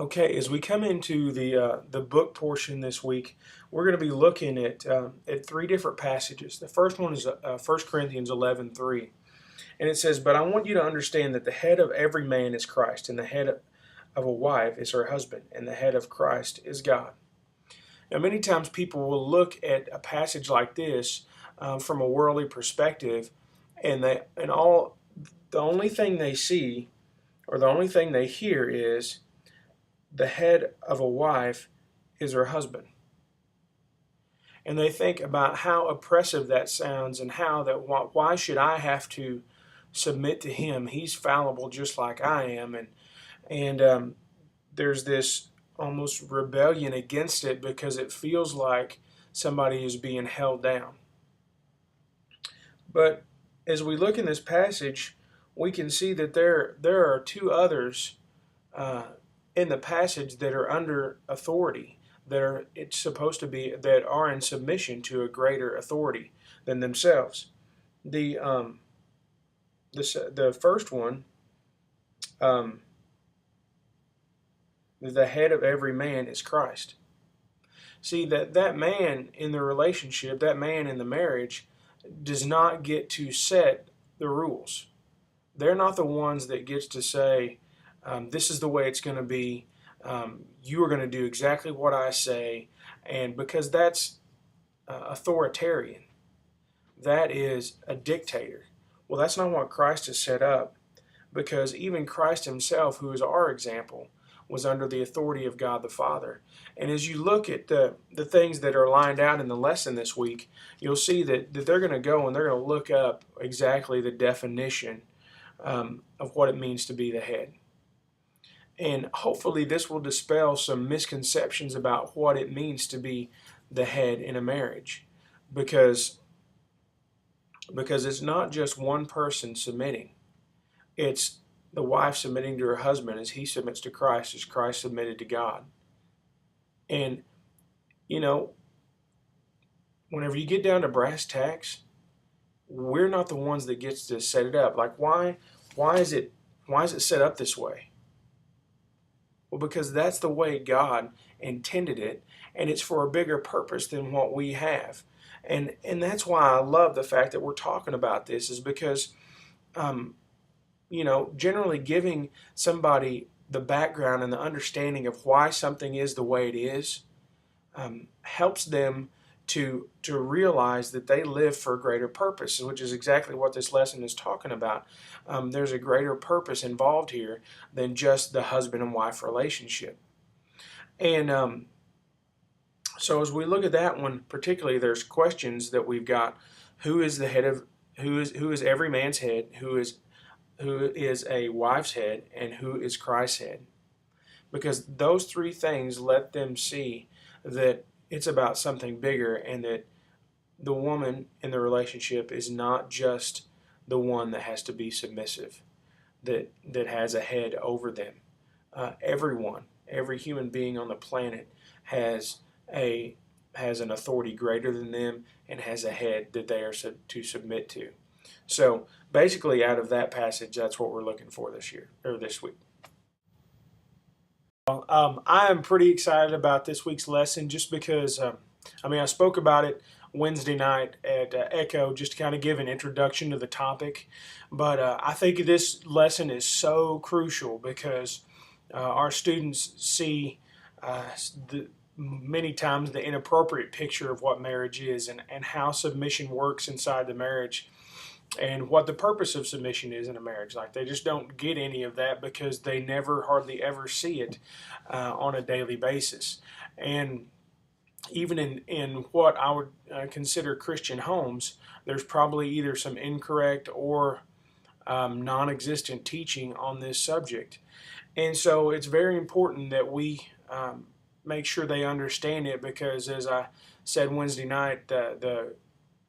Okay, as we come into the book portion this week, we're going to be looking at three different passages. The first one is 1 Corinthians 11:3, and it says, "But I want you to understand that the head of every man is Christ, and the head of a wife is her husband, and the head of Christ is God." Now, many times people will look at a passage like this from a worldly perspective, and the only thing they see or the only thing they hear is the head of a wife is her husband. And they think about how oppressive that sounds and how that why should I have to submit to him? He's fallible just like I am, and there's this almost rebellion against it because it feels like somebody is being held down. But as we look in this passage, we can see that there are two others in the passage that are under authority, it's supposed to be that are in submission to a greater authority than themselves. The the first one, the head of every man is Christ. See that man in the relationship, that man in the marriage, does not get to set the rules. They're not the ones that gets to say, this is the way it's going to be. You are going to do exactly what I say, and because that's authoritarian, that is a dictator. Well, that's not what Christ has set up, because even Christ himself, who is our example, was under the authority of God the Father. And as you look at the things that are lined out in the lesson this week, you'll see that they're going to go and they're going to look up exactly the definition of what it means to be the head. And hopefully this will dispel some misconceptions about what it means to be the head in a marriage, because it's not just one person submitting. It's the wife submitting to her husband as he submits to Christ, as Christ submitted to God. And, you know, whenever you get down to brass tacks, we're not the ones that gets to set it up. Like, why is it set up this way? Well, because that's the way God intended it, and it's for a bigger purpose than what we have. And that's why I love the fact that we're talking about this, is because generally giving somebody the background and the understanding of why something is the way it is helps them to realize that they live for a greater purpose, which is exactly what this lesson is talking about. There's a greater purpose involved here than just the husband and wife relationship. And so as we look at that one particularly, there's questions that we've got. Who is the head of, who is every man's head, who is a wife's head, and who is Christ's head? Because those three things let them see that it's about something bigger, and that the woman in the relationship is not just the one that has to be submissive, that has a head over them. Every human being on the planet has an authority greater than them and has a head that they are to submit to. So basically, out of that passage, that's what we're looking for this week. I am pretty excited about this week's lesson, just because, I spoke about it Wednesday night at Echo, just to kind of give an introduction to the topic. But I think this lesson is so crucial because our students see many times the inappropriate picture of what marriage is, and how submission works inside the marriage, and what the purpose of submission is in a marriage. Like, they just don't get any of that because they never hardly ever see it on a daily basis. And even in what I would consider Christian homes, there's probably either some incorrect or non-existent teaching on this subject. And so it's very important that we make sure they understand it, because as I said Wednesday night, the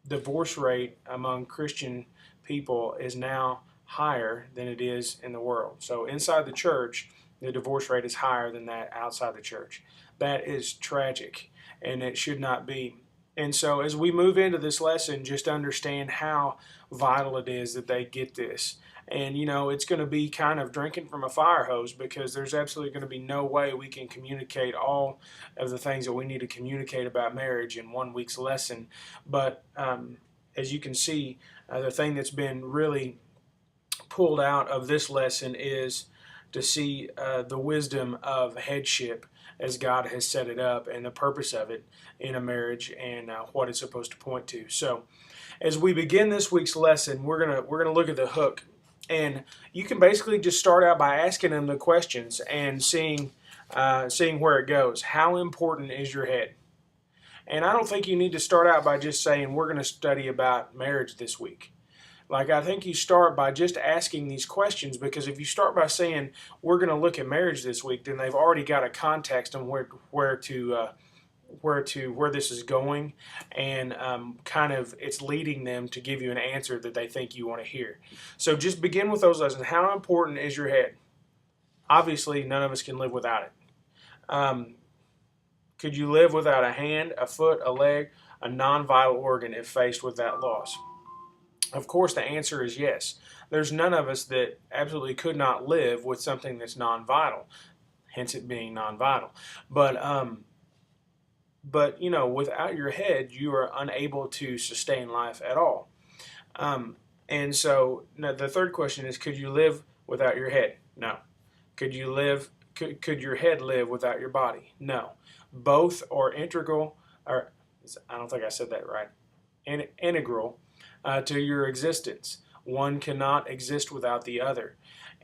divorce rate among Christian people is now higher than it is in the world. So inside the church, the divorce rate is higher than that outside the church. That is tragic, and it should not be. And so as we move into this lesson, just understand how vital it is that they get this, And, it's going to be kind of drinking from a fire hose, because there's absolutely going to be no way we can communicate all of the things that we need to communicate about marriage in 1 week's lesson. But as you can see, the thing that's been really pulled out of this lesson is to see the wisdom of headship as God has set it up, and the purpose of it in a marriage, and what it's supposed to point to. So, as we begin this week's lesson, we're gonna look at the hook, and you can basically just start out by asking them the questions and seeing where it goes. How important is your head? And I don't think you need to start out by just saying we're going to study about marriage this week. Like, I think you start by just asking these questions, because if you start by saying we're going to look at marriage this week, then they've already got a context on where this is going, and kind of it's leading them to give you an answer that they think you want to hear. So just begin with those lessons. How important is your head? Obviously, none of us can live without it. Could you live without a hand, a foot, a leg, a non-vital organ if faced with that loss? Of course, the answer is yes. There's none of us that absolutely could not live with something that's non-vital, hence it being non-vital. But without your head, you are unable to sustain life at all. And so now the third question is, could you live without your head? No. Could your head live without your body? No. Both are integral, or I don't think I said that right, integral to your existence. One cannot exist without the other,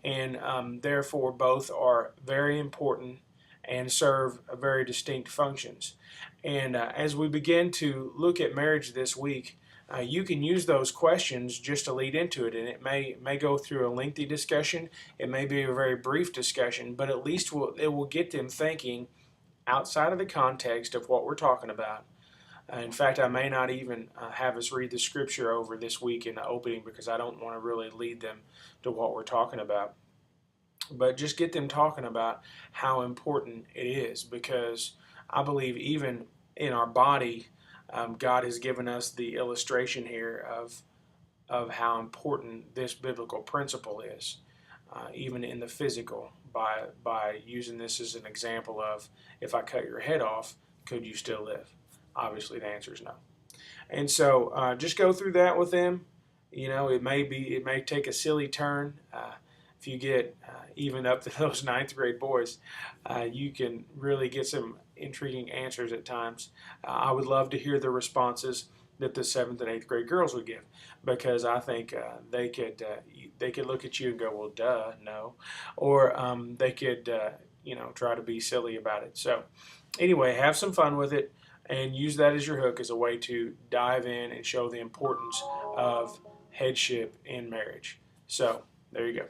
and therefore both are very important and serve very distinct functions. And as we begin to look at marriage this week, you can use those questions just to lead into it, and it may go through a lengthy discussion. It may be a very brief discussion, but at least it will get them thinking outside of the context of what we're talking about. In fact, I may not even have us read the scripture over this week in the opening, because I don't want to really lead them to what we're talking about. But just get them talking about how important it is, because I believe even in our body, God has given us the illustration here of how important this biblical principle is, even in the physical, by using this as an example of, if I cut your head off, could you still live? Obviously, the answer is no. And so just go through that with them. It may take a silly turn. If you get even up to those ninth grade boys, you can really get some intriguing answers at times. I would love to hear the responses that the 7th and 8th grade girls would give, because I think they could look at you and go, well, duh, no, or they could try to be silly about it. So anyway, have some fun with it, and use that as your hook, as a way to dive in and show the importance of headship in marriage. So there you go.